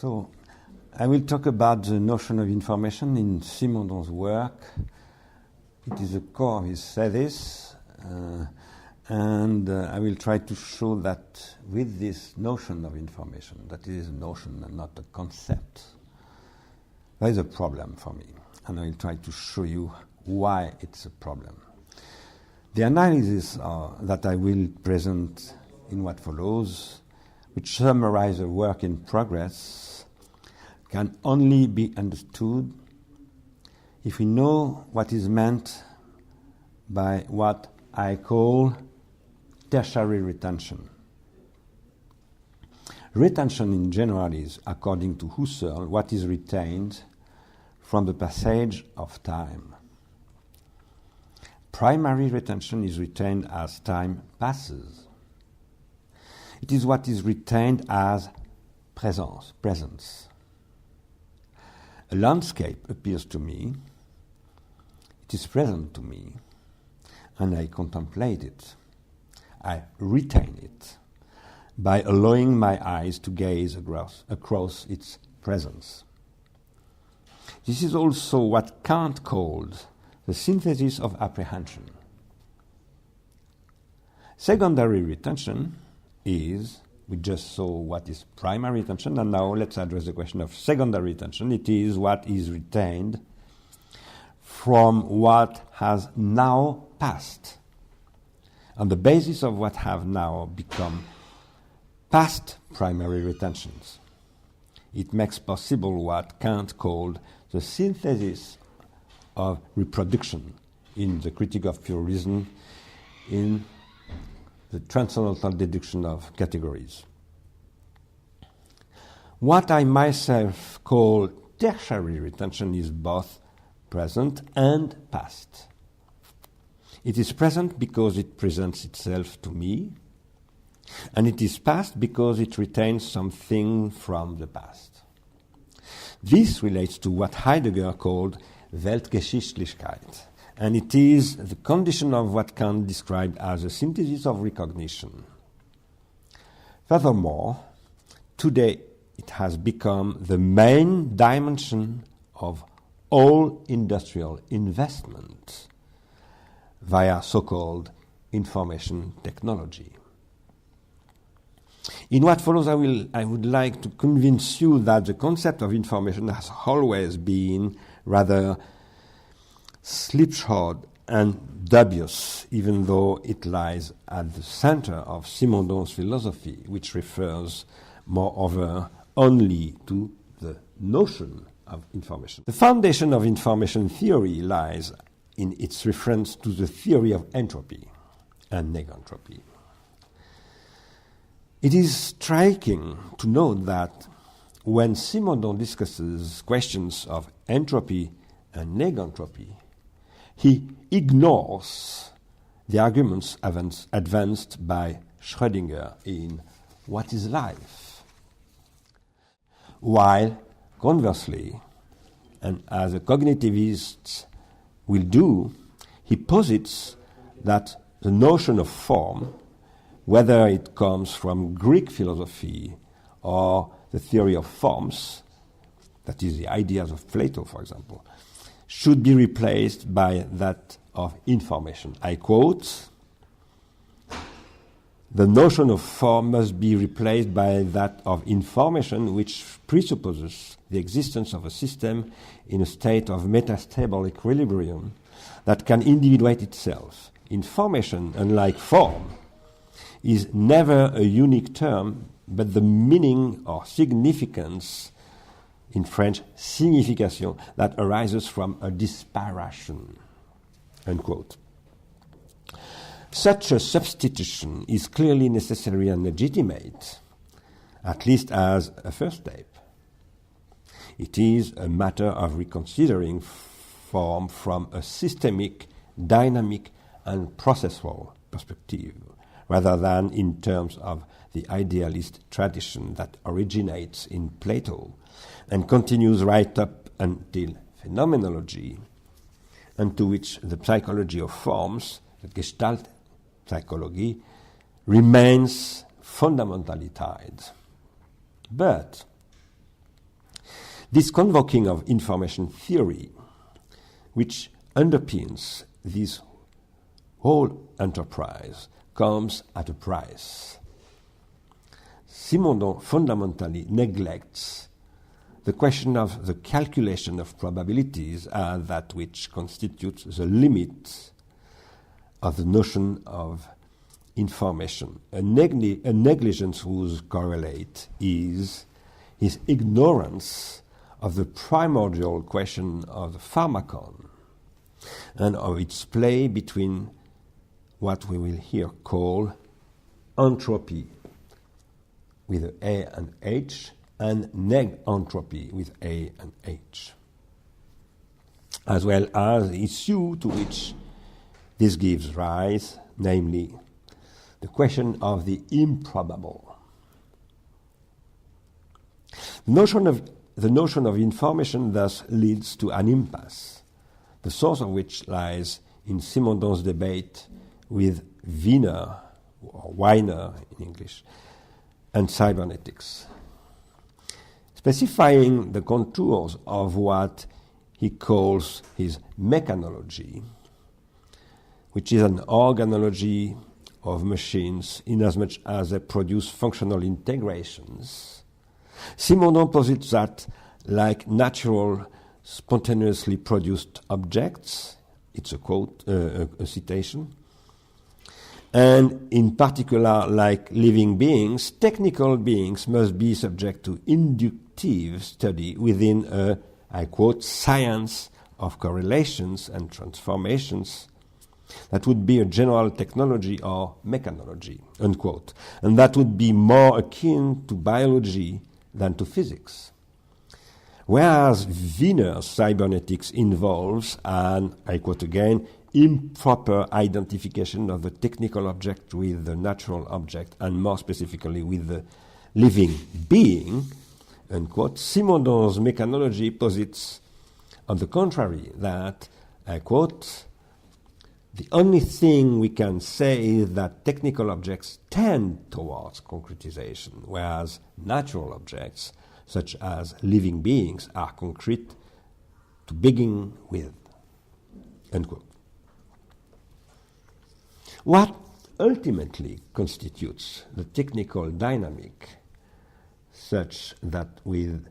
So, I will talk about the notion of information in Simondon's work. It is the core of his thesis, and I will try to show that with this notion of information, that it is a notion and not a concept, there is a problem for me, and I will try to show you why it's a problem. The analysis that I will present in what follows, which summarize the work in progress, can only be understood if we know what is meant by what I call tertiary retention. Retention in general is, according to Husserl, what is retained from the passage of time. Primary retention is retained as time passes. It is what is retained as presence. A landscape appears to me, it is present to me, and I contemplate it. I retain it by allowing my eyes to gaze across its presence. This is also what Kant called the synthesis of apprehension. Secondary retention is, we just saw what is primary retention, and now let's address the question of secondary retention. It is what is retained from what has now passed, on the basis of what have now become past primary retentions. It makes possible what Kant called the synthesis of reproduction in the Critique of Pure Reason, in the transcendental deduction of categories. What I myself call tertiary retention is both present and past. It is present because it presents itself to me, and it is past because it retains something from the past. This relates to what Heidegger called Weltgeschichtlichkeit, and it is the condition of what Kant described as a synthesis of recognition. Furthermore, today it has become the main dimension of all industrial investment via so-called information technology. In what follows, I would like to convince you that the concept of information has always been rather slipshod and dubious, even though it lies at the center of Simondon's philosophy, which refers, moreover, only to the notion of information. The foundation of information theory lies in its reference to the theory of entropy and negentropy. It is striking to note that when Simondon discusses questions of entropy and negentropy, he ignores the arguments advanced by Schrödinger in What is Life? While, conversely, and as a cognitivist will do, he posits that the notion of form, whether it comes from Greek philosophy or the theory of forms, that is the ideas of Plato, for example, should be replaced by that of information. I quote, "The notion of form must be replaced by that of information, which presupposes the existence of a system in a state of metastable equilibrium that can individuate itself. Information, unlike form, is never a unique term, but the meaning or significance, in French, signification, that arises from a disparation." Unquote. Such a substitution is clearly necessary and legitimate, at least as a first step. It is a matter of reconsidering form from a systemic, dynamic, and processual perspective, rather than in terms of the idealist tradition that originates in Plato and continues right up until phenomenology, and to which the psychology of forms, the Gestalt psychology, remains fundamentally tied. But This convoking of information theory, which underpins this whole enterprise, comes at a price. Simondon fundamentally neglects the question of the calculation of probabilities as that which constitutes the limit of the notion of information, a negligence whose correlate is his ignorance of the primordial question of the pharmacon and of its play between what we will here call entropy with A and H and neg-entropy with A and H, as well as the issue to which this gives rise, namely the question of the improbable. The notion of information thus leads to an impasse, the source of which lies in Simondon's debate with Wiener, or Weiner in English, and cybernetics, specifying the contours of what he calls his mechanology, which is an organology of machines inasmuch as they produce functional integrations. Simondon posits that, like natural, spontaneously produced objects, it's a quote, a citation, and in particular, like living beings, technical beings must be subject to inductive study within a, I quote, science of correlations and transformations that would be a general technology or mechanology, unquote, and that would be more akin to biology than to physics. Whereas Wiener's cybernetics involves an, I quote again, improper identification of the technical object with the natural object, and more specifically with the living being, unquote, Simondon's mechanology posits, on the contrary, that, I quote, the only thing we can say is that technical objects tend towards concretization, whereas natural objects, such as living beings, are concrete to begin with, unquote. What ultimately constitutes the technical dynamic, such that with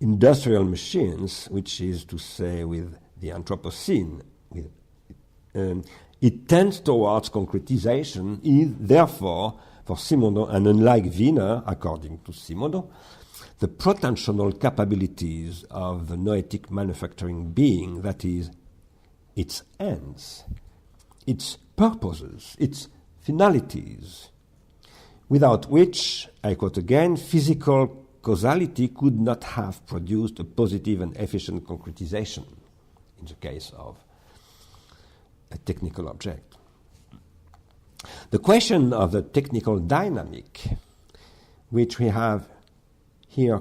industrial machines, which is to say with the Anthropocene, it tends towards concretization, is therefore, for Simondon, and unlike Wiener, according to Simondon, the potential capabilities of the noetic manufacturing being, that is, its ends, its purposes, its finalities, without which, I quote again, physical causality could not have produced a positive and efficient concretization in the case of a technical object. The question of the technical dynamic, which we are here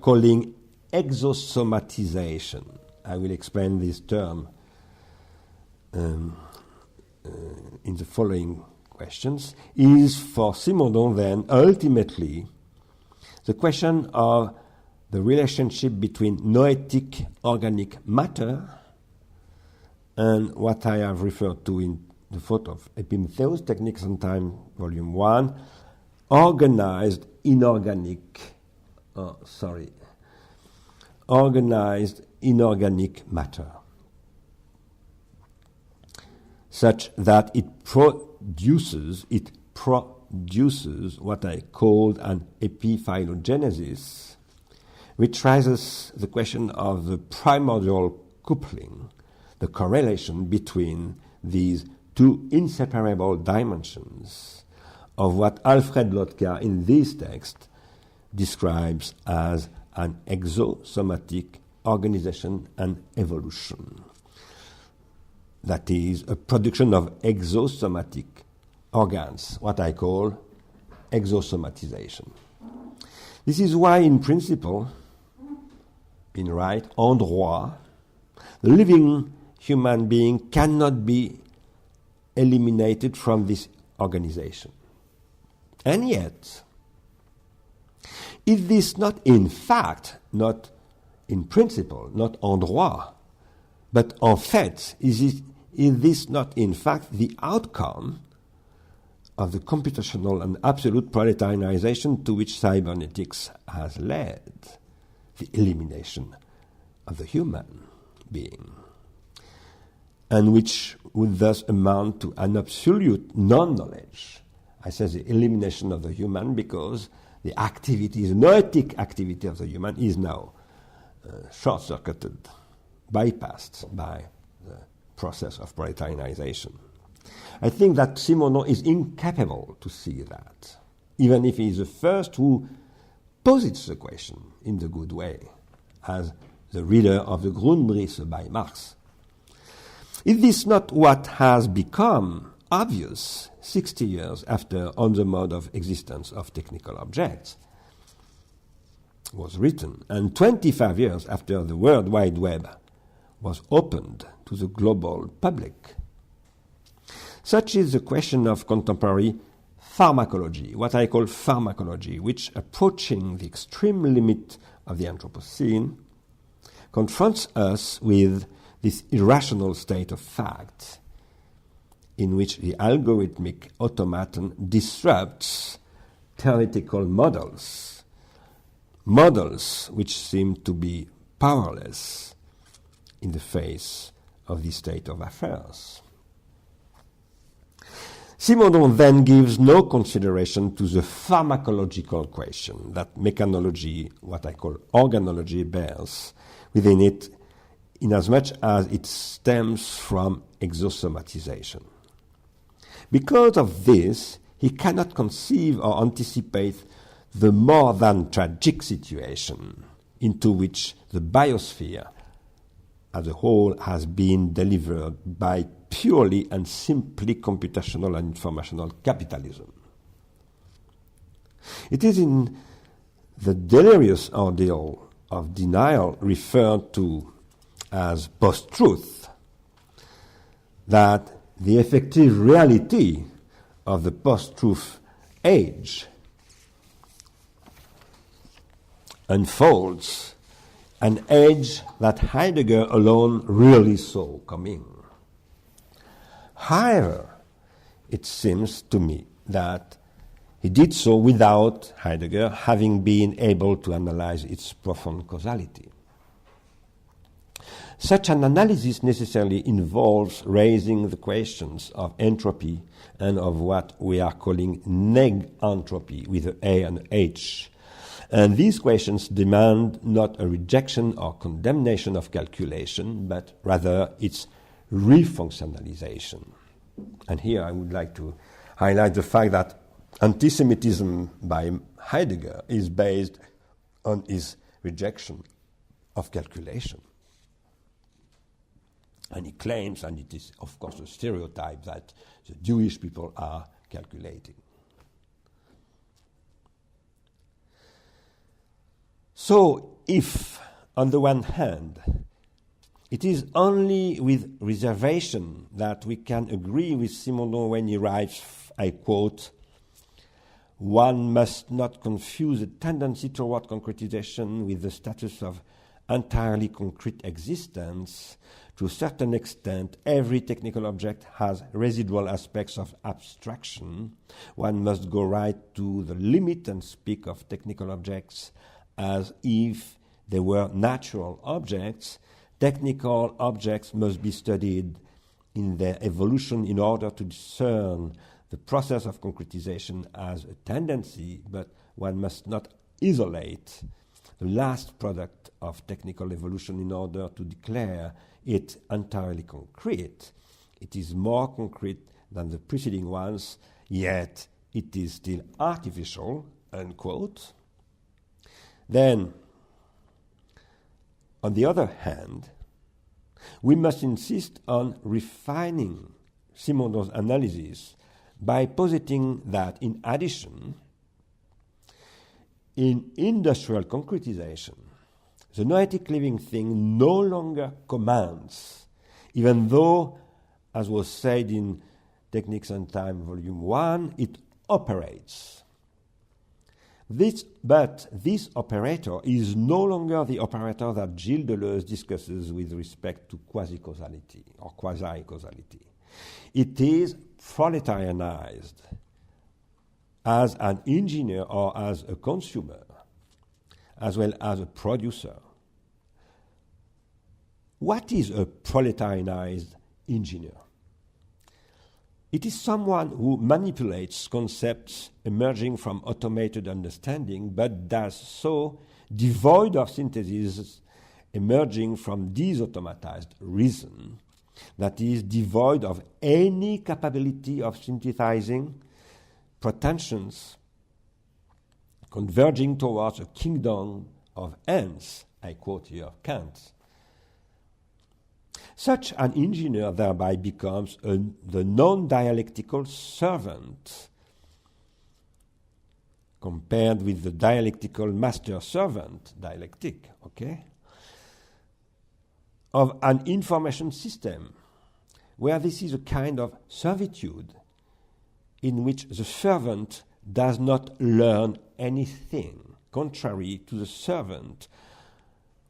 calling exosomatization, I will explain this term in the following questions, is for Simondon then ultimately the question of the relationship between noetic organic matter and what I have referred to in the photo of Epimetheus, Technics and Time, Volume 1, organized inorganic matter, such that it produces what I called an epiphylogenesis, which raises the question of the primordial coupling, the correlation between these two inseparable dimensions of what Alfred Lotka in this text describes as an exosomatic organization and evolution. That is, a production of exosomatic organs, what I call exosomatization. This is why, in principle, in right, en droit, the living human being cannot be eliminated from this organization. And yet, Is this not in fact, not in principle, not en droit, but en fait, is this not in fact the outcome of the computational and absolute proletarianization to which cybernetics has led, the elimination of the human being, and which would thus amount to an absolute non-knowledge? I say the elimination of the human because the activity, the noetic activity of the human is now short-circuited, bypassed by the process of proletarianization. I think that Simondon is incapable to see that, even if he is the first who posits the question in the good way, as the reader of the Grundrisse by Marx. Is this not what has become obvious 60 years after On the Mode of Existence of Technical Objects was written, and 25 years after the World Wide Web was opened to the global public? Such is the question of contemporary pharmacology, what I call pharmacology, which, approaching the extreme limit of the Anthropocene, confronts us with this irrational state of fact in which the algorithmic automaton disrupts theoretical models, models which seem to be powerless in the face of this state of affairs. Simondon then gives no consideration to the pharmacological question that mechanology, what I call organology, bears within it, inasmuch as it stems from exosomatization. Because of this, he cannot conceive or anticipate the more than tragic situation into which the biosphere as a whole has been delivered by purely and simply computational and informational capitalism. It is in the delirious ordeal of denial referred to as post-truth that the effective reality of the post-truth age unfolds, an age that Heidegger alone really saw coming. However, it seems to me that he did so without Heidegger having been able to analyze its profound causality. Such an analysis necessarily involves raising the questions of entropy and of what we are calling neg-entropy with an A and an H. And these questions demand not a rejection or condemnation of calculation, but rather its refunctionalization. And here I would like to highlight the fact that anti-Semitism by Heidegger is based on his rejection of calculation. And he claims, and it is of course a stereotype, that the Jewish people are calculating. So if, on the one hand, it is only with reservation that we can agree with Simondon when he writes, I quote, "One must not confuse a tendency toward concretization with the status of entirely concrete existence. To a certain extent, every technical object has residual aspects of abstraction. One must go right to the limit and speak of technical objects as if they were natural objects. Technical objects must be studied in their evolution in order to discern the process of concretization as a tendency, but one must not isolate the last product of technical evolution in order to declare it entirely concrete. It is more concrete than the preceding ones, yet it is still artificial," unquote. Then, on the other hand, we must insist on refining Simondon's analysis by positing that, in addition, in industrial concretization, the noetic living thing no longer commands, even though, as was said in Technics and Time, Volume 1, it operates. But this operator is no longer the operator that Gilles Deleuze discusses with respect to quasi-causality or quasi-causality. It is proletarianized as an engineer or as a consumer, as well as a producer. What is a proletarianized engineer? It is someone who manipulates concepts emerging from automated understanding, but does so devoid of synthesis emerging from desautomatized reason, that is, devoid of any capability of synthesizing pretensions converging towards a kingdom of ends, I quote here Kant. Such an engineer thereby becomes the non-dialectical servant compared with the dialectical master-servant dialectic, okay, of an information system where this is a kind of servitude in which the servant does not learn anything, contrary to the servant,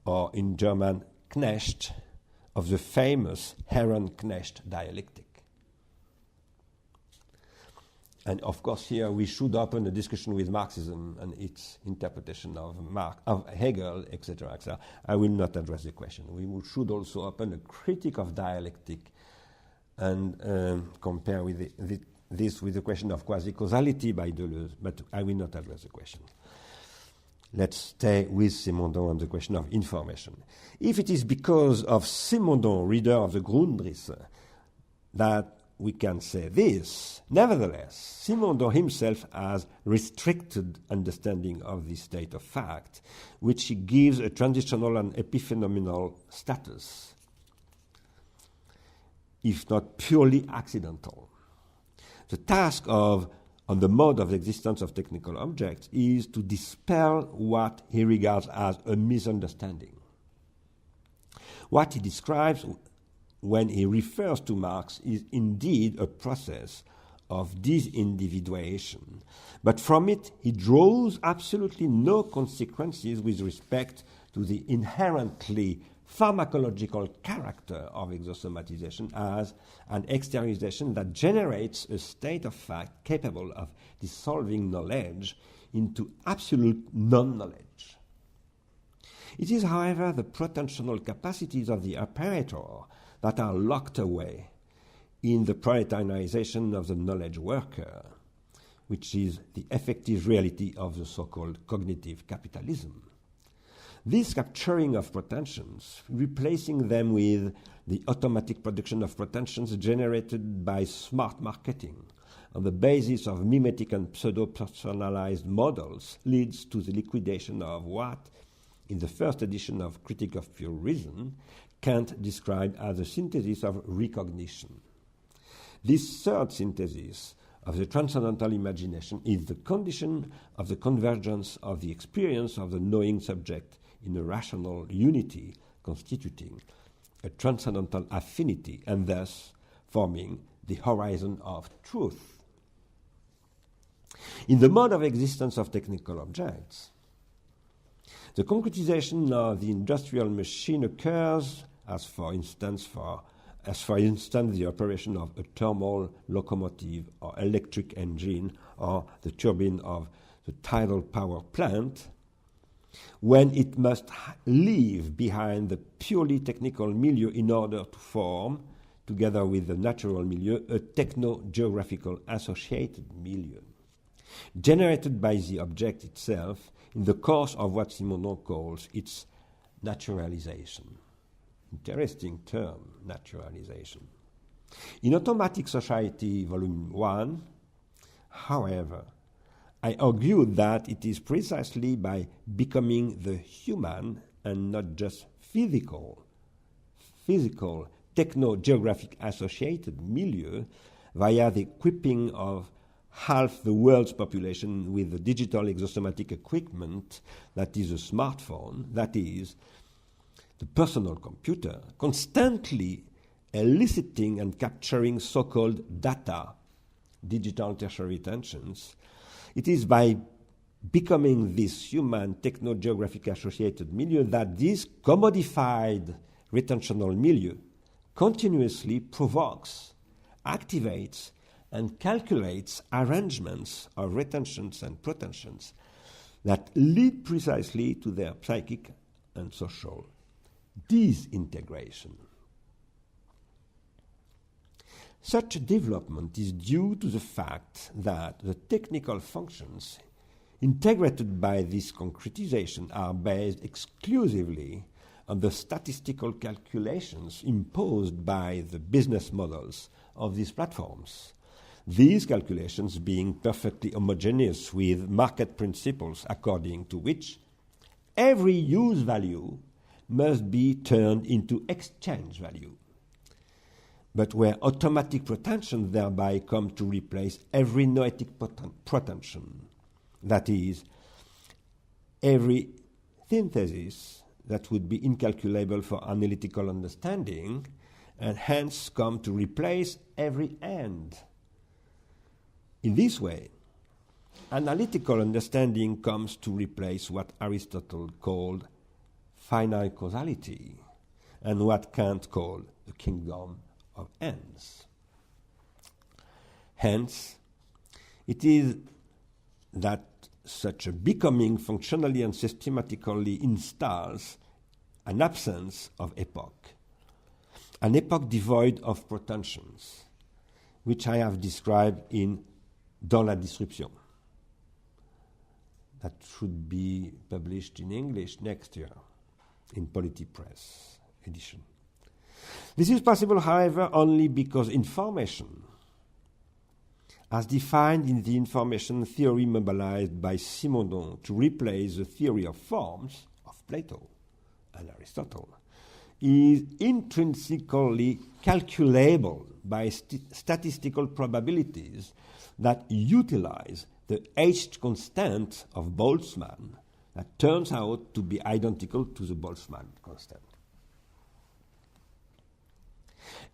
or in German, Knecht, of the famous Herrenknecht dialectic. And of course here we should open a discussion with Marxism and its interpretation of Hegel, etc., etc. I will not address the question. We should also open a critique of dialectic and compare with this with the question of quasi-causality by Deleuze, but I will not address the question. Let's stay with Simondon on the question of information. If it is because of Simondon, reader of the Grundrisse, that we can say this, nevertheless, Simondon himself has restricted understanding of this state of fact, which he gives a transitional and epiphenomenal status, if not purely accidental. The task on the mode of existence of technical objects is to dispel what he regards as a misunderstanding. What he describes when he refers to Marx is indeed a process of disindividuation, but from it he draws absolutely no consequences with respect to the inherently pharmacological character of exosomatization as an exteriorization that generates a state of fact capable of dissolving knowledge into absolute non-knowledge. It is, however, the potential capacities of the operator that are locked away in the proletarianization of the knowledge worker, which is the effective reality of the so-called cognitive capitalism. This capturing of pretensions, replacing them with the automatic production of pretensions generated by smart marketing on the basis of mimetic and pseudo-personalized models, leads to the liquidation of what, in the first edition of Critique of Pure Reason, Kant described as a synthesis of recognition. This third synthesis of the transcendental imagination is the condition of the convergence of the experience of the knowing subject in a rational unity constituting a transcendental affinity and thus forming the horizon of truth. In the mode of existence of technical objects, the concretization of the industrial machine occurs as for instance the operation of a thermal locomotive or electric engine or the turbine of the tidal power plant, when it must leave behind the purely technical milieu in order to form, together with the natural milieu, a techno-geographical associated milieu, generated by the object itself in the course of what Simondon calls its naturalization. Interesting term, naturalization. In Automatic Society, Volume 1, however, I argued that it is precisely by becoming the human and not just physical techno-geographic associated milieu via the equipping of half the world's population with the digital exosomatic equipment that is a smartphone, that is, the personal computer, constantly eliciting and capturing so-called data, digital tertiary tensions. It is by becoming this human techno-geographic associated milieu, that this commodified retentional milieu continuously provokes, activates, and calculates arrangements of retentions and protensions that lead precisely to their psychic and social disintegration. Such a development is due to the fact that the technical functions integrated by this concretization are based exclusively on the statistical calculations imposed by the business models of these platforms. These calculations being perfectly homogeneous with market principles according to which every use value must be turned into exchange value, but where automatic protension thereby come to replace every noetic protension, that is, every synthesis that would be incalculable for analytical understanding, and hence come to replace every end. In this way, analytical understanding comes to replace what Aristotle called finite causality and what Kant called the kingdom of ends. Hence, it is that such a becoming functionally and systematically installs an absence of epoch, an epoch devoid of protensions, which I have described in Dans la Disruption. That should be published in English next year in Polity Press edition. This is possible, however, only because information, as defined in the information theory mobilized by Simondon to replace the theory of forms of Plato and Aristotle, is intrinsically calculable by statistical probabilities that utilize the H constant of Boltzmann that turns out to be identical to the Boltzmann constant.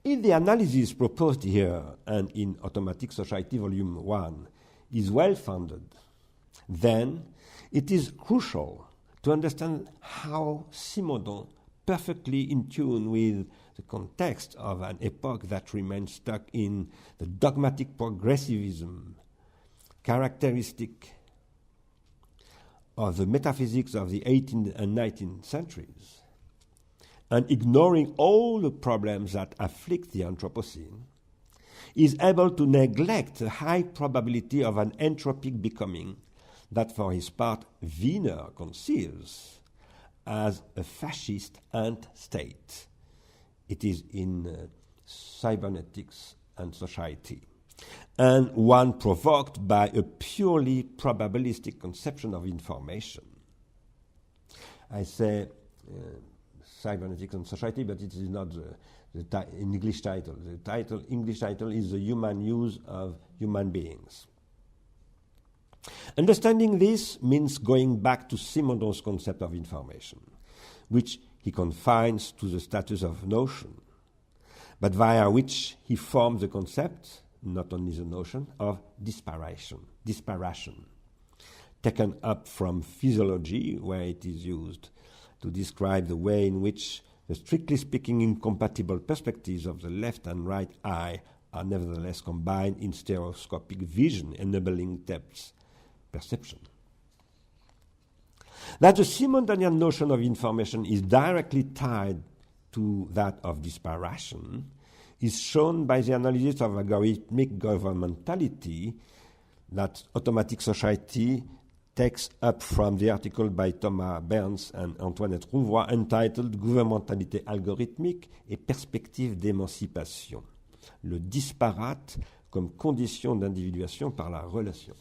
If the analysis proposed here and in Automatic Society Volume 1 is well-founded, then it is crucial to understand how Simondon, perfectly in tune with the context of an epoch that remains stuck in the dogmatic progressivism characteristic of the metaphysics of the 18th and 19th centuries, and ignoring all the problems that afflict the Anthropocene, is able to neglect the high probability of an entropic becoming that for his part Wiener conceives as a fascist ant-state. It is in Cybernetics and Society, and one provoked by a purely probabilistic conception of information. I say Cybernetics and Society, but it is not the English title. The English title is The Human Use of Human Beings. Understanding this means going back to Simondon's concept of information, which he confines to the status of notion, but via which he forms the concept, not only the notion, of disparation, taken up from physiology, where it is used to describe the way in which the strictly speaking incompatible perspectives of the left and right eye are nevertheless combined in stereoscopic vision, enabling depth perception. That the Simondonian notion of information is directly tied to that of disparation is shown by the analysis of algorithmic governmentality that Automatic Society takes up from the article by Thomas Burns and Antoinette Rouvroy entitled Gouvernementalité algorithmique et perspective d'émancipation, le disparate comme condition d'individuation par la relation.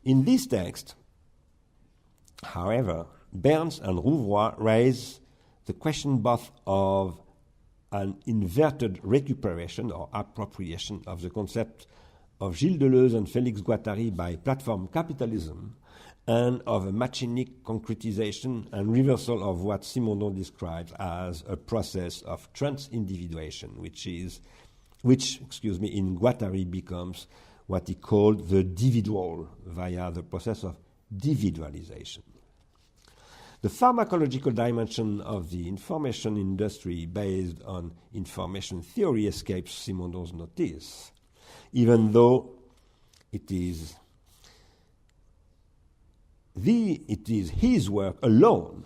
In this text, however, Burns and Rouvroy raise the question both of an inverted recuperation or appropriation of the concept of Gilles Deleuze and Félix Guattari by platform capitalism, and of a machinic concretization and reversal of what Simondon describes as a process of transindividuation, which in Guattari becomes what he called the individual via the process of individualization. The pharmacological dimension of the information industry based on information theory escapes Simondon's notice, even though it is his work alone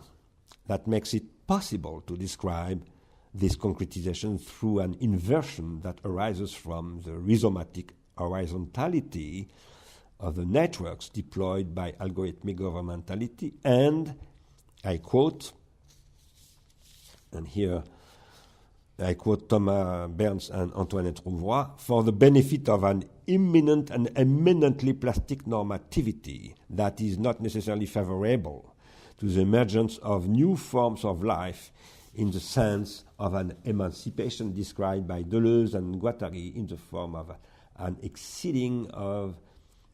that makes it possible to describe this concretization through an inversion that arises from the rhizomatic horizontality of the networks deployed by algorithmic governmentality and, I quote, and here I quote Thomas Berns and Antoinette Rouvroy, for the benefit of an imminent and eminently plastic normativity that is not necessarily favorable to the emergence of new forms of life in the sense of an emancipation described by Deleuze and Guattari in the form of an exceeding of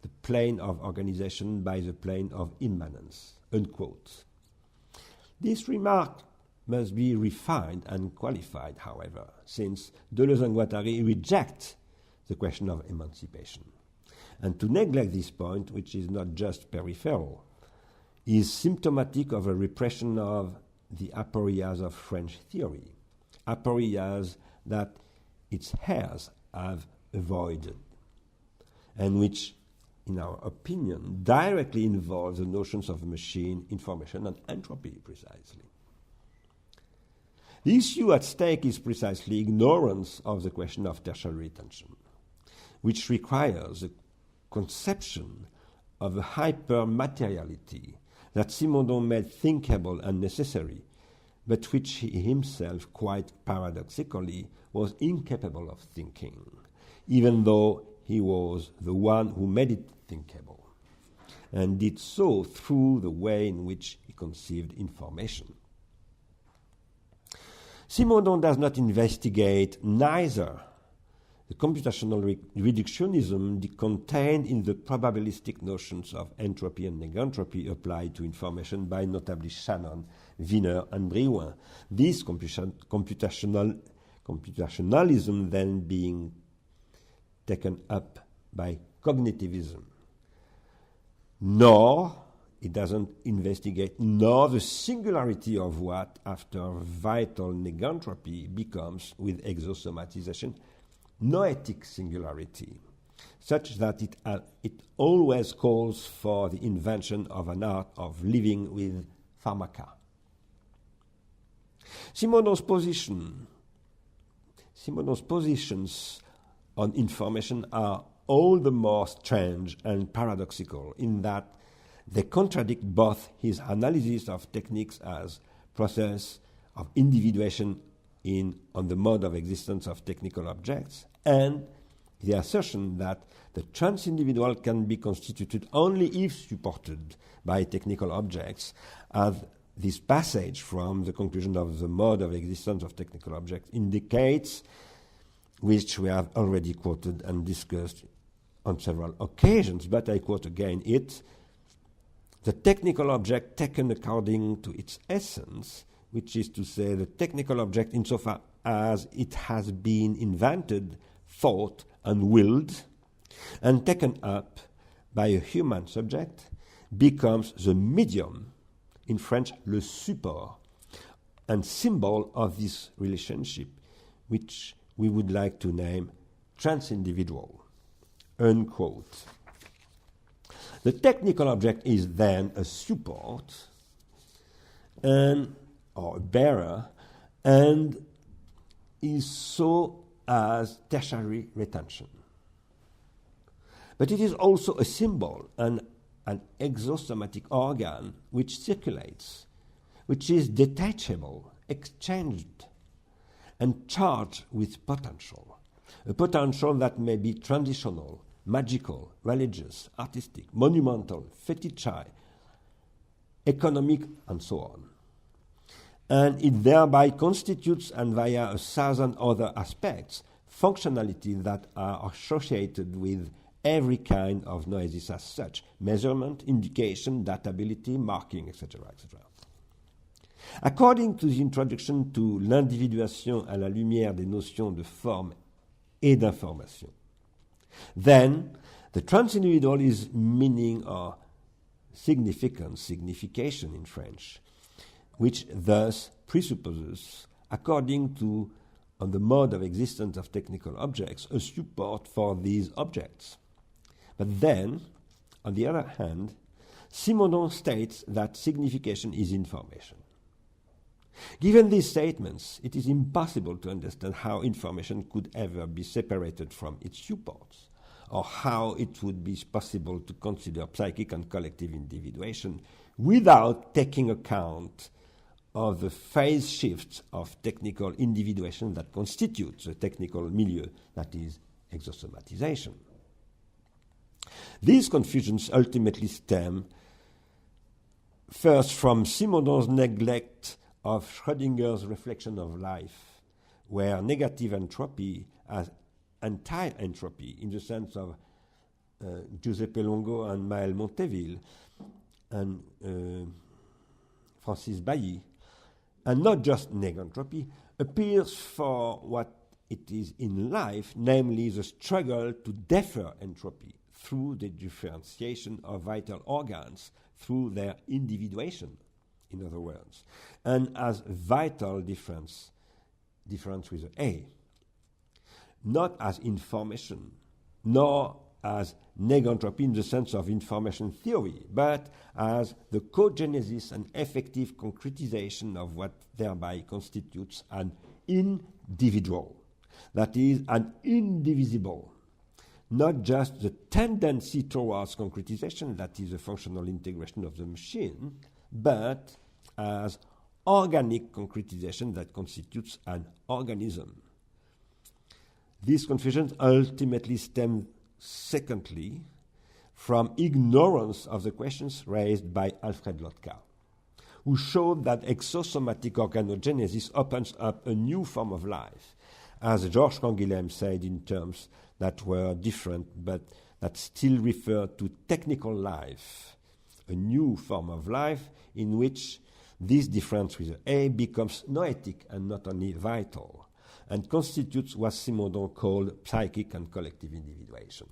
the plane of organization by the plane of immanence, unquote. This remark must be refined and qualified, however, since Deleuze and Guattari reject the question of emancipation. And to neglect this point, which is not just peripheral, is symptomatic of a repression of the aporias of French theory, aporias that its heirs have avoided, and which, in our opinion, directly involve the notions of machine, information, and entropy precisely. The issue at stake is precisely ignorance of the question of tertiary retention, which requires a conception of a hypermateriality that Simondon made thinkable and necessary, but which he himself, quite paradoxically, was incapable of thinking, even though he was the one who made it thinkable, and did so through the way in which he conceived information. Simondon does not investigate neither the computational reductionism contained in the probabilistic notions of entropy and negentropy applied to information by notably Shannon, Wiener, and Brillouin. This computationalism then being taken up by cognitivism. Nor it doesn't investigate nor the singularity of what, after vital negentropy, becomes with exosomatization, noetic singularity, such that it always calls for the invention of an art of living with pharmaca. Simondon's positions on information are all the more strange and paradoxical in that they contradict both his analysis of techniques as process of individuation on the mode of existence of technical objects, and the assertion that the trans-individual can be constituted only if supported by technical objects, as this passage from the conclusion of the mode of existence of technical objects indicates, which we have already quoted and discussed on several occasions, but I quote again it, the technical object taken according to its essence, which is to say the technical object insofar as it has been invented, thought, and willed, and taken up by a human subject, becomes the medium, in French, le support, and symbol of this relationship, which we would like to name trans-individual, unquote. The technical object is then a support or a bearer, and is so as tertiary retention. But it is also a symbol and an exosomatic organ which circulates, which is detachable, exchanged, and charged with potential, a potential that may be transitional, magical, religious, artistic, monumental, fetichized, economic, and so on. And it thereby constitutes, and via 1,000 other aspects, functionality that are associated with every kind of noesis as such, measurement, indication, datability, marking, etc., etc. According to the introduction to l'individuation à la lumière des notions de forme et d'information, then The transindividual is meaning or significance, signification in French, which thus presupposes, according to on the mode of existence of technical objects, a support for these objects. But then, on the other hand, Simondon states that signification is information. Given these statements, it is impossible to understand how information could ever be separated from its supports, or how it would be possible to consider psychic and collective individuation without taking account of the phase shifts of technical individuation that constitutes the technical milieu, that is, exosomatization. These confusions ultimately stem first from Simondon's neglect of Schrödinger's reflection of life, where negative entropy as anti-entropy, in the sense of Giuseppe Longo and Maël Monteville and Francis Bailly, and not just negentropy, appears for what it is in life, namely the struggle to defer entropy through the differentiation of vital organs, through their individuation, in other words, and as vital difference with A, not as information, nor as negentropy in the sense of information theory, but as the cogenesis and effective concretization of what thereby constitutes an individual, that is, an indivisible, not just the tendency towards concretization, that is a functional integration of the machine, but as organic concretization that constitutes an organism. These confusions ultimately stem, secondly, from ignorance of the questions raised by Alfred Lotka, who showed that exosomatic organogenesis opens up a new form of life, as Georges Canguilhem said, in terms that were different but that still refer to technical life, a new form of life in which this difference with A becomes noetic and not only vital, and constitutes what Simondon called psychic and collective individuation.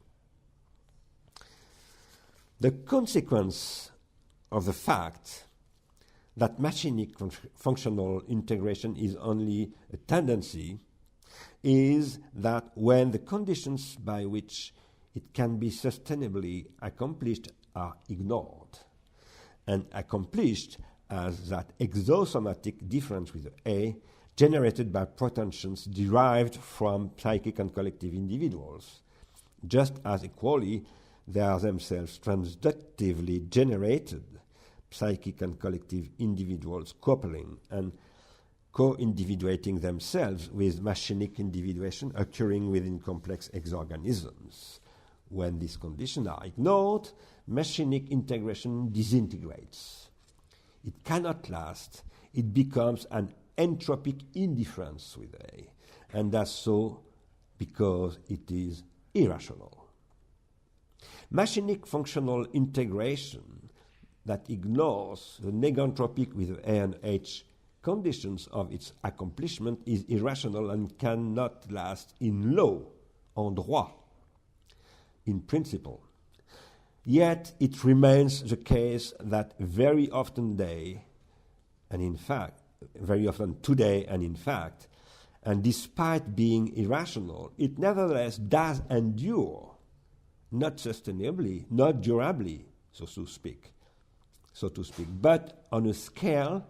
The consequence of the fact that machinic functional integration is only a tendency is that when the conditions by which it can be sustainably accomplished are ignored, and accomplished as that exosomatic difference with A generated by protensions derived from psychic and collective individuals, just as equally they are themselves transductively generated psychic and collective individuals coupling and co-individuating themselves with machinic individuation occurring within complex exorganisms. When these conditions are ignored, machinic integration disintegrates. It cannot last. It becomes an entropic indifference with A, and that's so because it is irrational. Machinic functional integration that ignores the negentropic with A and H conditions of its accomplishment is irrational and cannot last in law, en droit, in principle. Yet it remains the case that very often today, and in fact, and despite being irrational, it nevertheless does endure, not sustainably, not durably, so to speak, but on a scale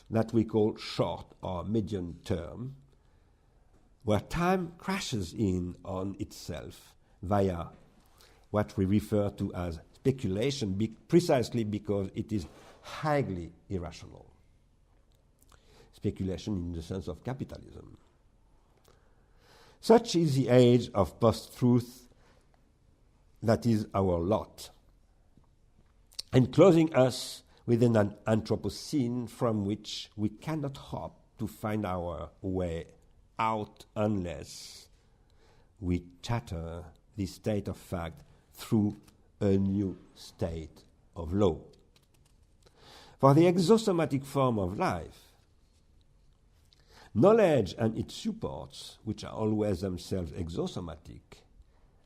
that we call short or medium term, where time crashes in on itself via what we refer to as speculation, precisely because it is highly irrational. Speculation in the sense of capitalism. Such is the age of post-truth that is our lot, enclosing us within an Anthropocene from which we cannot hope to find our way out unless we chatter this state of fact through a new state of law. For the exosomatic form of life, knowledge and its supports, which are always themselves exosomatic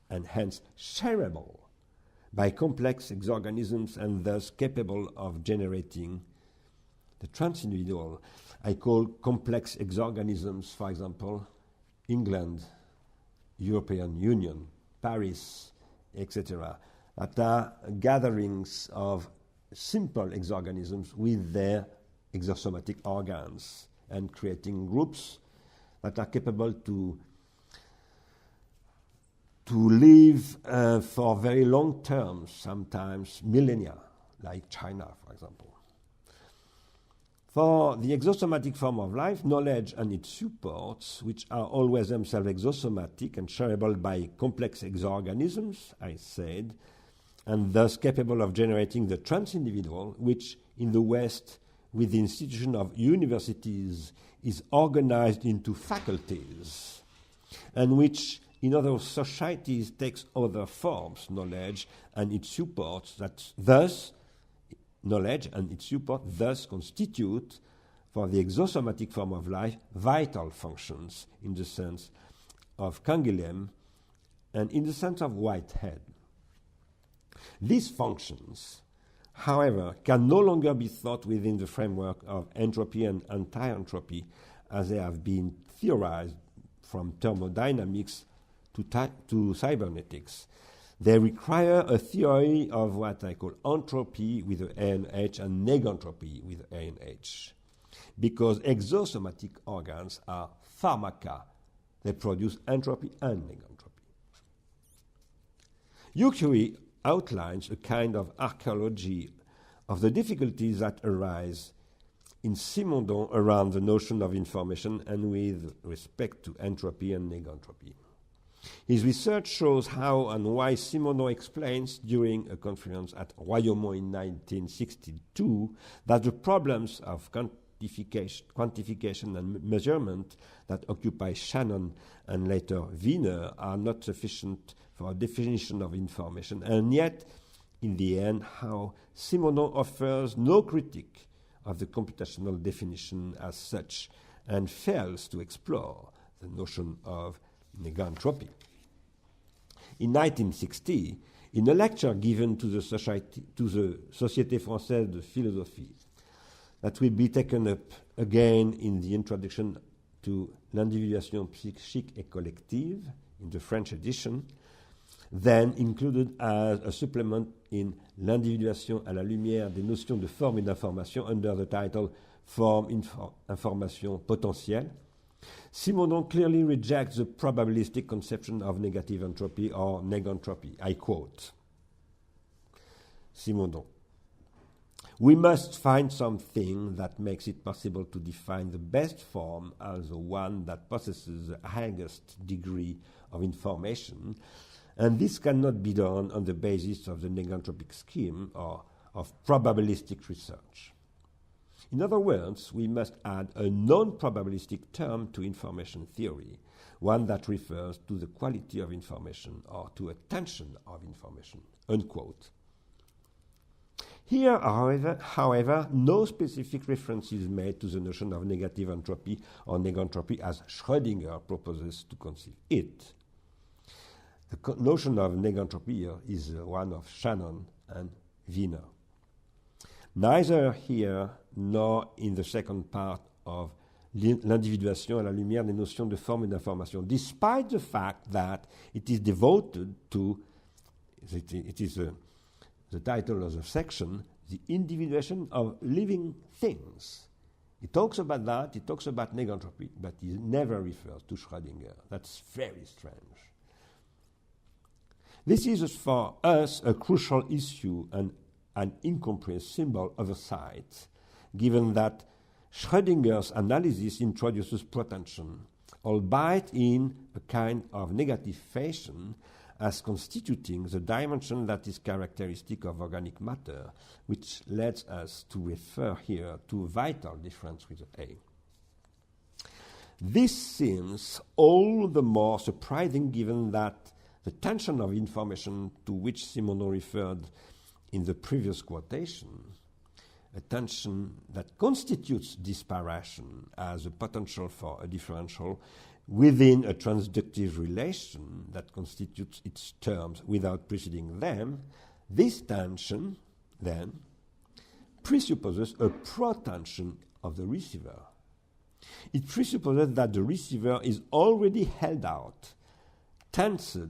and hence shareable by complex exorganisms and thus capable of generating the transindividual. I call complex exorganisms, for example, England, European Union, Paris, etc., that are gatherings of simple exorganisms with their exosomatic organs and creating groups that are capable to live for very long terms, sometimes millennia, like China, for example. For the exosomatic form of life, knowledge and its supports, which are always themselves exosomatic and shareable by complex exorganisms, I said, and thus capable of generating the transindividual, which in the West, with the institution of universities, is organized into faculties, and which in other societies takes other forms, knowledge and its supports, knowledge and its support thus constitute, for the exosomatic form of life, vital functions in the sense of Canguilhem and in the sense of Whitehead. These functions, however, can no longer be thought within the framework of entropy and anti-entropy as they have been theorized from thermodynamics to cybernetics. They require a theory of what I call entropy with an ANH and negentropy with an ANH, because exosomatic organs are pharmaca. They produce entropy and negentropy. Ukuri outlines a kind of archaeology of the difficulties that arise in Simondon around the notion of information and with respect to entropy and negentropy. His research shows how and why Simondon explains during a conference at Royaumont in 1962 that the problems of quantification and measurement that occupy Shannon and later Wiener are not sufficient for a definition of information, and yet, in the end, how Simondon offers no critique of the computational definition as such and fails to explore the notion of negentropy. In 1960, in a lecture given to the Société Française de Philosophie, that will be taken up again in the introduction to L'individuation psychique et collective in the French edition, then included as a supplement in L'individuation à la lumière des notions de forme et d'information under the title Forme, Information, Potentiel, Simondon clearly rejects the probabilistic conception of negative entropy or negentropy. I quote Simondon: "We must find something that makes it possible to define the best form as the one that possesses the highest degree of information, and this cannot be done on the basis of the negentropic scheme or of probabilistic research. In other words, we must add a non-probabilistic term to information theory, one that refers to the quality of information or to a tension of information." Unquote. Here, however, no specific reference is made to the notion of negative entropy or negentropy as Schrödinger proposes to conceive it. The notion of negentropy here is one of Shannon and Wiener. Neither here nor in the second part of L'individuation à la lumière des notions de forme et d'information, despite the fact that it is devoted to, it is the title of the section, the individuation of living things. It talks about that, it talks about negentropy, but it never refers to Schrödinger. That's very strange. This is for us a crucial issue and an incomprehensible oversight, given that Schrödinger's analysis introduces protension, albeit in a kind of negative fashion, as constituting the dimension that is characteristic of organic matter, which leads us to refer here to a vital difference with A. This seems all the more surprising given that the tension of information to which Simondon referred in the previous quotation, a tension that constitutes disparation as a potential for a differential within a transductive relation that constitutes its terms without preceding them, This tension, then, presupposes a protension of the receiver. It presupposes that the receiver is already held out, tensed,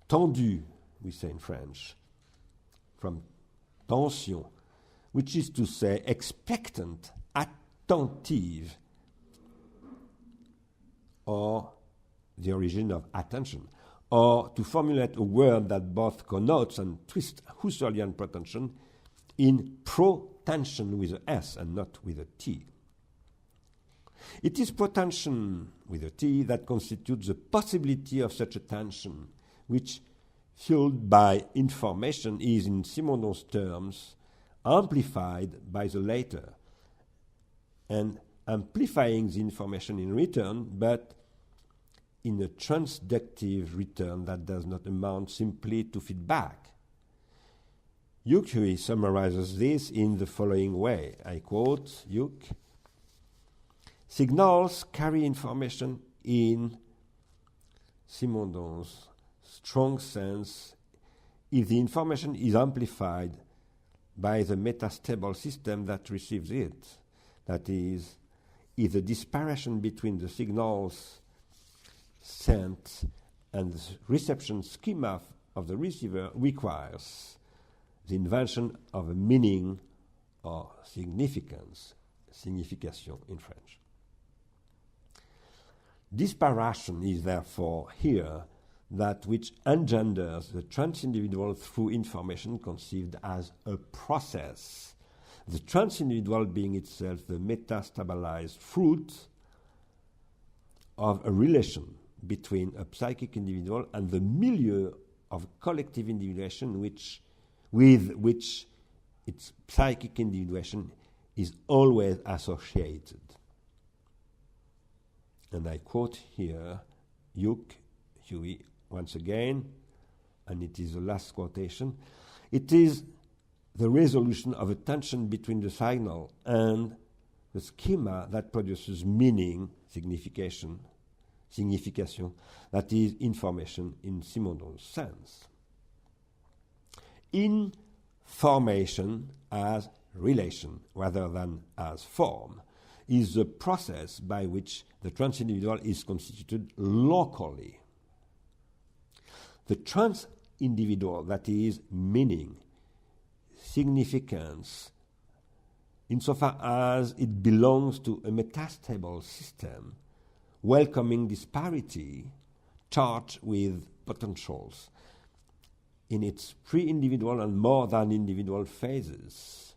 tendu, we say in French, from tension, which is to say expectant, attentive, or the origin of attention, or to formulate a word that both connotes and twists Husserlian protension in protension with a S and not with a T. It is protension with a T that constitutes the possibility of such a tension, which, fueled by information, is, in Simondon's terms, amplified by the later, and amplifying the information in return, but in a transductive return that does not amount simply to feedback. Yuke summarizes this in the following way. I quote Yuke: "Signals carry information in Simondon's strong sense if the information is amplified by the metastable system that receives it. That is, if the disparation between the signals sent and the reception schema of the receiver requires the invention of a meaning or significance, signification in French. Disparation is therefore here that which engenders the transindividual through information conceived as a process, the transindividual being itself the metastabilized fruit of a relation between a psychic individual and the milieu of collective individuation with which its psychic individuation is always associated." And I quote here Huey once again, and it is the last quotation. "It is the resolution of a tension between the signal and the schema that produces meaning, signification, that is information in Simondon's sense. Information as relation rather than as form is the process by which the transindividual is constituted locally. The transindividual, that is meaning, significance, insofar as it belongs to a metastable system, welcoming disparity, charged with potentials in its pre-individual and more than individual phases,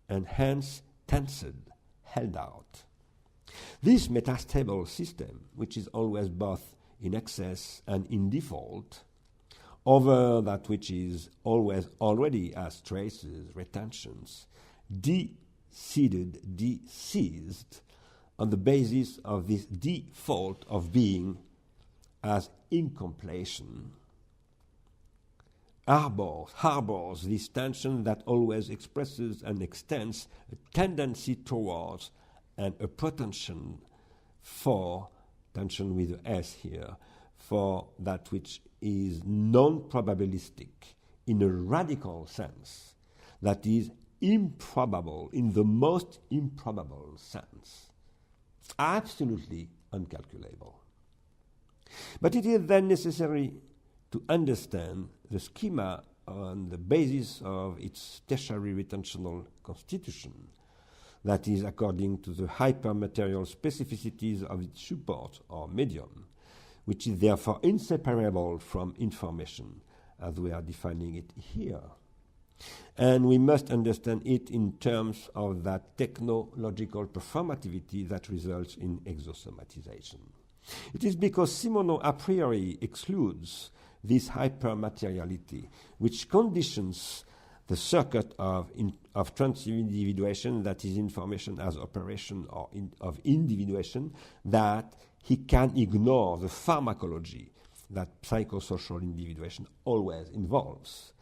and hence tensed, held out. This metastable system, which is always both in excess and in default, over that which is always already as traces, retentions, de-seeded, de-seized, on the basis of this default of being as incompletion, harbors this tension that always expresses and extends a tendency towards and a pretension for, tension with the S here, for that which is non-probabilistic in a radical sense, that is improbable in the most improbable sense, absolutely uncalculable. But it is then necessary to understand the schema on the basis of its tertiary retentional constitution, that is, according to the hypermaterial specificities of its support or medium, which is therefore inseparable from information, as we are defining it here. And we must understand it in terms of that technological performativity that results in exosomatization. It is because Simondon a priori excludes this hypermateriality, which conditions the circuit of transindividuation, that is information as operation or of individuation, that he can ignore the pharmacology that psychosocial individuation always involves,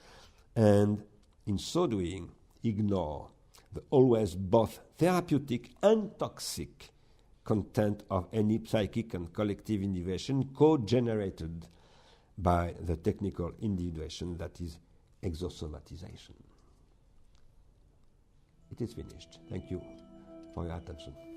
and in so doing ignore the always both therapeutic and toxic content of any psychic and collective individuation co-generated by the technical individuation that is exosomatization. It is finished. Thank you for your attention.